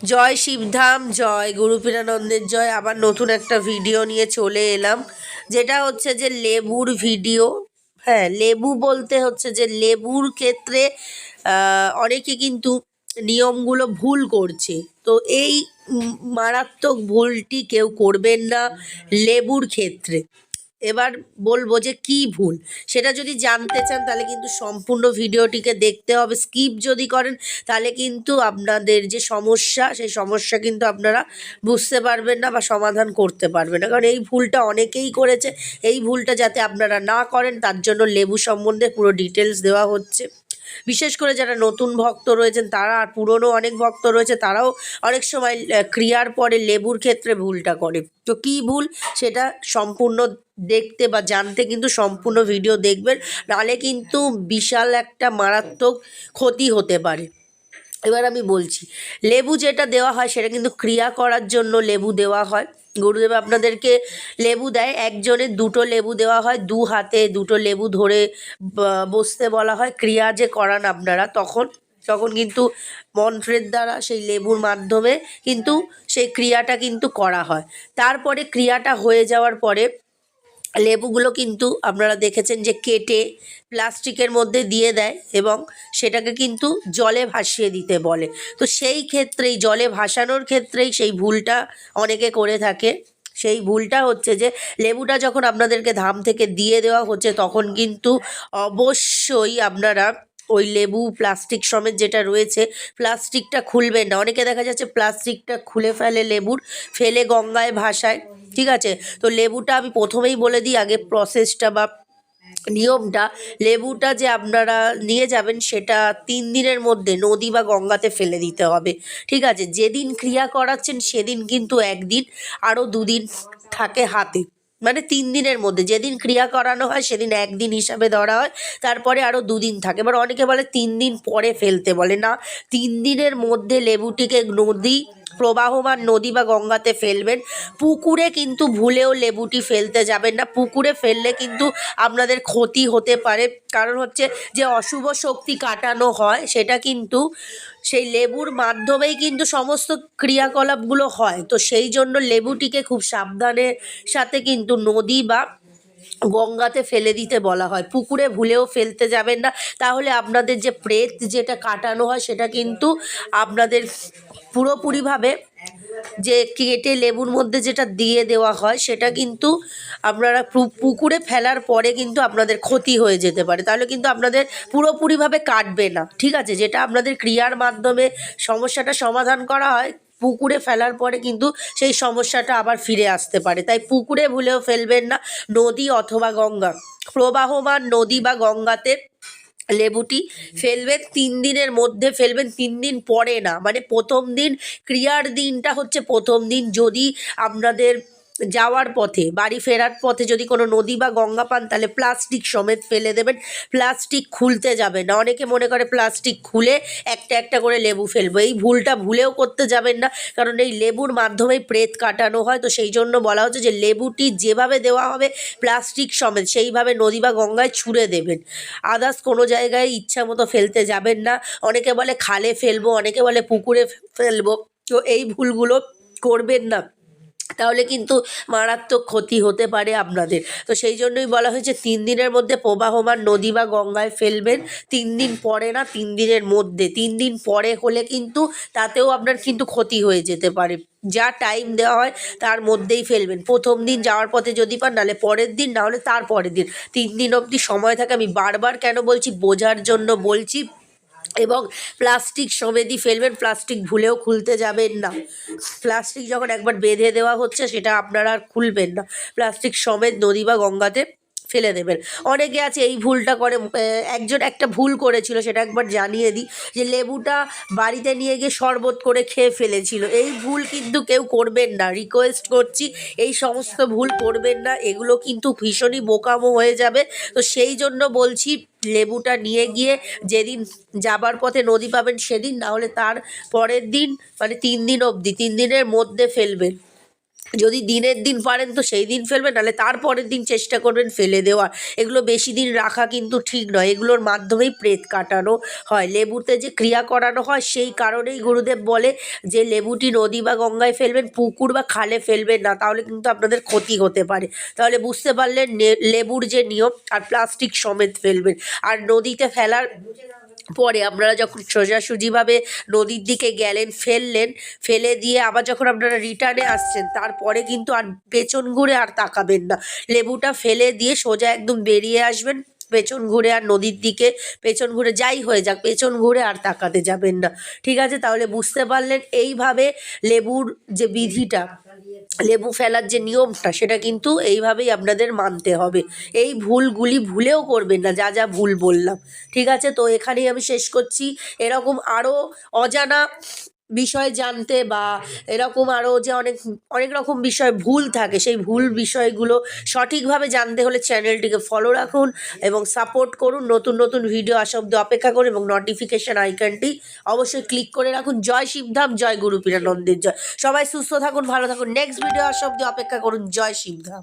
জয় শিবধাম, জয় গুরুপীরানন্দের জয়। আবার নতুন একটা ভিডিও নিয়ে চলে এলাম, যেটা হচ্ছে যে লেবুর ভিডিও। হ্যাঁ, লেবু বলতে হচ্ছে যে লেবুর ক্ষেত্রে অনেকে কিন্তু নিয়মগুলো ভুল করছে। তো এই মারাত্মক ভুলটি কেউ করবেন না লেবুর ক্ষেত্রে। এবার বলবো যে কি ভুল, সেটা যদি জানতে চান তাহলে কিন্তু সম্পূর্ণ ভিডিওটিকে দেখতে হবে। স্কিপ যদি করেন তাহলে কিন্তু আপনাদের যে সমস্যা, সেই সমস্যা কিন্তু আপনারা বুঝতে পারবেন না বা সমাধান করতে পারবেন না। কারণ এই ভুলটা অনেকেই করেছে। এই ভুলটা যাতে আপনারা না করেন তার জন্য লেবু সম্বন্ধে পুরো ডিটেলস দেওয়া হচ্ছে। বিশেষ করে যারা নতুন ভক্ত রয়েছেন তারা, আর পুরনো অনেক ভক্ত রয়েছে তারাও অনেক সময় ক্রিয়ার পরে লেবুর ক্ষেত্রে ভুলটা করে। তো কী ভুল সেটা সম্পূর্ণ দেখতে বা জানতে কিন্তু সম্পূর্ণ ভিডিও দেখবেন, নাহলে কিন্তু বিশাল একটা মারাত্মক ক্ষতি হতে পারে। এবার আমি বলছি, লেবু যেটা দেওয়া হয় সেটা কিন্তু ক্রিয়া করার জন্য লেবু দেওয়া হয়। গুরুদেব আপনাদেরকে লেবু দেয়, একজনে দুটো লেবু দেওয়া হয়, দু হাতে দুটো লেবু ধরে বসতে বলা হয়। ক্রিয়া যে করান আপনারা তখন তখন কিন্তু মন্ত্রের দ্বারা সেই লেবুর মাধ্যমে কিন্তু সেই ক্রিয়াটা কিন্তু করা হয়। তারপরে ক্রিয়াটা হয়ে যাওয়ার পরে লেবুগুলো কিন্তু আপনারা দেখেছেন যে কেটে প্লাস্টিকের মধ্যে দিয়ে দেয় এবং সেটাকে কিন্তু জলে ভাসিয়ে দিতে বলে। তো সেই ক্ষেত্রেই, জলে ভাসানোর ক্ষেত্রেই সেই ভুলটা অনেকে করে থাকে। সেই ভুলটা হচ্ছে যে লেবুটা যখন আপনাদেরকে ধাম থেকে দিয়ে দেওয়া হচ্ছে তখন কিন্তু অবশ্যই আপনারা ওই লেবু প্লাস্টিক সমেত যেটা রয়েছে প্লাস্টিকটা খুলবেন না। অনেকে দেখা যাচ্ছে প্লাস্টিকটা খুলে ফেলে লেবুর, ফেলে গঙ্গায় ভাসায়। ঠিক আছে, তো লেবুটা আমি প্রথমেই বলে দিই আগে প্রসেসটা বা নিয়মটা। লেবুটা যে আপনারা নিয়ে যাবেন সেটা 3 দিনের মধ্যে নদী বা গঙ্গাতে ফেলে দিতে হবে। ঠিক আছে, যেদিন ক্রিয়া করাচ্ছেন সেদিন কিন্তু একদিন, আরও 2 দিন থাকে হাতে। মানে 3 দিনের মধ্যে, যেদিন ক্রিয়া করানো হয় সেদিন একদিন হিসাবে ধরা হয়, তারপরে আরও 2 দিন থাকে। এবার অনেকে বলে 3 দিন পরে ফেলতে বলে, না, 3 দিনের মধ্যে লেবুটিকে নদী, প্রবাহমান নদী বা গঙ্গাতে ফেলবেন। পুকুরে কিন্তু ভুলেও লেবুটি ফেলতে যাবেন না। পুকুরে ফেললে কিন্তু আপনাদের ক্ষতি হতে পারে। কারণ হচ্ছে যে অশুভ শক্তি কাটানো হয় সেটা কিন্তু সেই লেবুর মাধ্যমেই কিন্তু সমস্ত ক্রিয়াকলাপগুলো হয়। তো সেই জন্য লেবুটিকে খুব সাবধানের সাথে কিন্তু নদী বা গঙ্গাতে ফেলে দিতে বলা হয়। পুকুরে ভুলেও ফেলতে যাবেন না, তাহলে আপনাদের যে প্রেত যেটা কাটানো হয় সেটা কিন্তু আপনাদের পুরোপুরিভাবে, যে কেটে লেবুর মধ্যে যেটা দিয়ে দেওয়া হয় সেটা কিন্তু আপনারা পুকুরে ফেলার পরে কিন্তু আপনাদের ক্ষতি হয়ে যেতে পারে। তাহলে কিন্তু আপনাদের পুরোপুরিভাবে কাটবে না। ঠিক আছে, যেটা আপনাদের ক্রিয়ার মাধ্যমে সমস্যাটা সমাধান করা হয়, পুকুরে ফেলার পরে কিন্তু সেই সমস্যাটা আবার ফিরে আসতে পারে। তাই পুকুরে ভুলেও ফেলবেন না, নদী অথবা গঙ্গা, প্রবাহমান নদী বা গঙ্গাতে লেবুটি ফেলবেন। 3 দিনের মধ্যে ফেলবেন, 3 দিন পরে না। মানে প্রথম দিন, ক্রিয়ার দিনটা হচ্ছে প্রথম দিন। যদি আপনাদের যাওয়ার পথে, বাড়ি ফেরার পথে যদি কোনো নদী বা গঙ্গা পান তাহলে প্লাস্টিক সমেত ফেলে দেবেন, প্লাস্টিক খুলতে যাবেন না। অনেকে মনে করে প্লাস্টিক খুলে একটা একটা করে লেবু ফেলবো, এই ভুলটা ভুলেও করতে যাবেন না। কারণ এই লেবুর মাধ্যমেই প্রেত কাটানো হয়। তো সেই জন্য বলা হচ্ছে যে লেবুটি যেভাবে দেওয়া হবে প্লাস্টিক সমেত সেইভাবে নদী বা গঙ্গায় ছুঁড়ে দেবেন। আদার্স কোনো জায়গায় ইচ্ছা মতো ফেলতে যাবেন না। অনেকে বলে খালে ফেলবো, অনেকে বলে পুকুরে ফেলবো। তো এই ভুলগুলো করবেন না, তাহলে কিন্তু মারাত্মক ক্ষতি হতে পারে আপনাদের। তো সেই জন্যই বলা হয়েছে 3 দিনের মধ্যে প্রবাহমান নদী বা গঙ্গায় ফেলবেন। 3 দিন পরে না, 3 দিনের মধ্যে। 3 দিন পরে হলে কিন্তু তাতেও আপনার কিন্তু ক্ষতি হয়ে যেতে পারে। যা টাইম দেওয়া হয় তার মধ্যেই ফেলবেন। প্রথম দিন যাওয়ার পথে যদি পান, নাহলে পরের দিন, নাহলে তার পরের দিন। 3 দিন অবধি সময় থাকে। আমি বারবার কেন বলছি, বোঝার জন্য বলছি। এবং প্লাস্টিক সমেতই ফেলবেন, প্লাস্টিক ভুলেও খুলতে যাবেন না। প্লাস্টিক যখন একবার বেঁধে দেওয়া হচ্ছে সেটা আপনারা আর খুলবেন না, প্লাস্টিক সমেত নদী বা গঙ্গাতে ফেলে দেবেন। অনেকে আছে এই ভুলটা করে। একজন একটা ভুল করেছিল, সেটা একবার জানিয়ে দিই, যে লেবুটা বাড়িতে নিয়ে গিয়ে শরবত করে খেয়ে ফেলেছিল। এই ভুল কিন্তু কেউ করবেন না, রিকোয়েস্ট করছি, এই সমস্ত ভুল করবেন না। এগুলো কিন্তু ভীষণই বোকামো হয়ে যাবে। তো সেই জন্য বলছি, লেবুটা নিয়ে গিয়ে যেদিন যাবার পথে নদী পাবেন সেদিন, না হলে তার পরের দিন, মানে 3 দিন অবধি, 3 দিনের মধ্যে ফেলবেন। যদি দিনের দিন পারেন তো সেই দিন ফেলবেন, নাহলে তারপরের দিন চেষ্টা করবেন ফেলে দেওয়ার। এগুলো বেশি দিন রাখা কিন্তু ঠিক নয়, এগুলোর মাধ্যমেই প্রেত কাটানো হয়। লেবুতে যে ক্রিয়া করানো হয় সেই কারণেই গুরুদেব বলে যে লেবুটি নদী বা গঙ্গায় ফেলবেন, পুকুর বা খালে ফেলবেন না, তাহলে কিন্তু আপনাদের ক্ষতি হতে পারে। তাহলে বুঝতে পারলেন লেবুর যে নিয়ম, আর প্লাস্টিক সমেত ফেলবেন। আর নদীতে ফেলার পরে আপনারা যখন সোজাসুজিভাবে নদীর দিকে গেলেন, ফেললেন, ফেলে দিয়ে আবার যখন আপনারা রিটার্নে আসছেন, তারপরে কিন্তু আর পেছন ঘুরে আর তাকাবেন না। লেবুটা ফেলে দিয়ে সোজা একদম বেরিয়ে আসবেন, পেছন ঘুরে আর নদীর দিকে পেছন ঘুরে যাই হয়ে যাক, পেছন ঘুরে আর তাকাতে যাবেন না। ঠিক আছে, তাহলে বুঝতে পারলেন এইভাবে লেবুর যে বিধিটা, লেবু ফেলার যে নিয়মটা, সেটা কিন্তু এইভাবেই আপনাদের মানতে হবে। এই ভুলগুলি ভুলেও করবেন না, যা যা ভুল বললাম। ঠিক আছে, তো এখানেই আমি শেষ করছি। এরকম আরও অজানা বিষয় জানতে বা এরকম আরও যে অনেক অনেক রকম বিষয় ভুল থাকে, সেই ভুল বিষয়গুলো সঠিকভাবে জানতে হলে চ্যানেলটিকে ফলো রাখুন এবং সাপোর্ট করুন। নতুন নতুন ভিডিও আসা অব্দি অপেক্ষা করুন এবং নোটিফিকেশান আইকনটি অবশ্যই ক্লিক করে রাখুন। জয় শিবধাম, জয় গুরু পীরানন্দের জয়। সবাই সুস্থ থাকুন, ভালো থাকুন। নেক্সট ভিডিও আসা অব্দি অপেক্ষা করুন। জয় শিবধাম।